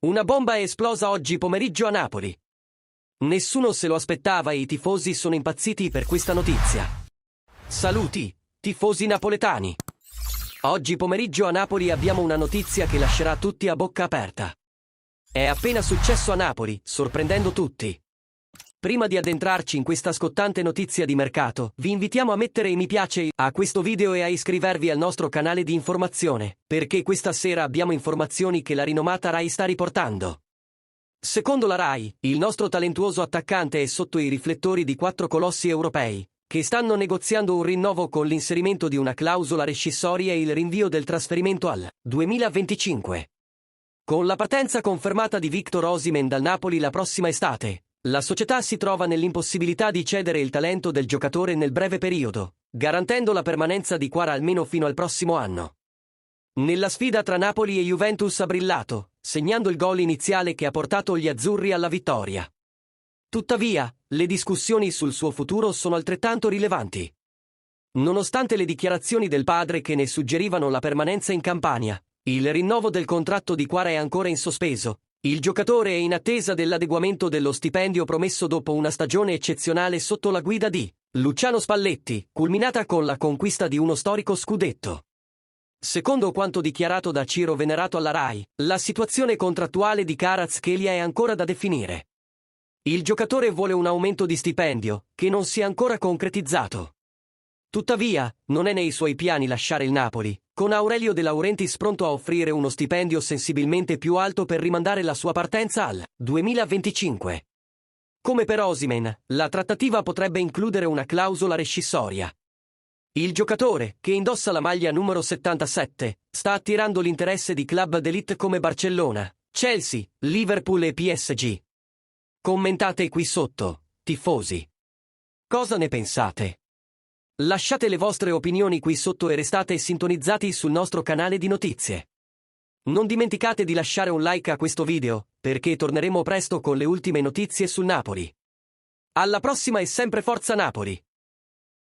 Una bomba è esplosa oggi pomeriggio a Napoli. Nessuno se lo aspettava e i tifosi sono impazziti per questa notizia. Saluti, tifosi napoletani. Oggi pomeriggio a Napoli abbiamo una notizia che lascerà tutti a bocca aperta. È appena successo a Napoli, sorprendendo tutti. Prima di addentrarci in questa scottante notizia di mercato, vi invitiamo a mettere mi piace a questo video e a iscrivervi al nostro canale di informazione, perché questa sera abbiamo informazioni che la rinomata Rai sta riportando. Secondo la Rai, il nostro talentuoso attaccante è sotto i riflettori di 4 colossi europei, che stanno negoziando un rinnovo con l'inserimento di una clausola rescissoria e il rinvio del trasferimento al 2025. Con la partenza confermata di Victor Osimhen dal Napoli la prossima estate, la società si trova nell'impossibilità di cedere il talento del giocatore nel breve periodo, garantendo la permanenza di Kvara almeno fino al prossimo anno. Nella sfida tra Napoli e Juventus ha brillato, segnando il gol iniziale che ha portato gli azzurri alla vittoria. Tuttavia, le discussioni sul suo futuro sono altrettanto rilevanti. Nonostante le dichiarazioni del padre che ne suggerivano la permanenza in Campania, il rinnovo del contratto di Kvara è ancora in sospeso. Il giocatore è in attesa dell'adeguamento dello stipendio promesso dopo una stagione eccezionale sotto la guida di Luciano Spalletti, culminata con la conquista di uno storico scudetto. Secondo quanto dichiarato da Ciro Venerato alla Rai, la situazione contrattuale di Kvaratskhelia è ancora da definire. Il giocatore vuole un aumento di stipendio, che non si è ancora concretizzato. Tuttavia, non è nei suoi piani lasciare il Napoli, con Aurelio De Laurentiis pronto a offrire uno stipendio sensibilmente più alto per rimandare la sua partenza al 2025. Come per Osimhen, la trattativa potrebbe includere una clausola rescissoria. Il giocatore, che indossa la maglia numero 77, sta attirando l'interesse di club d'élite come Barcellona, Chelsea, Liverpool e PSG. Commentate qui sotto, tifosi. Cosa ne pensate? Lasciate le vostre opinioni qui sotto e restate sintonizzati sul nostro canale di notizie. Non dimenticate di lasciare un like a questo video, perché torneremo presto con le ultime notizie sul Napoli. Alla prossima e sempre Forza Napoli!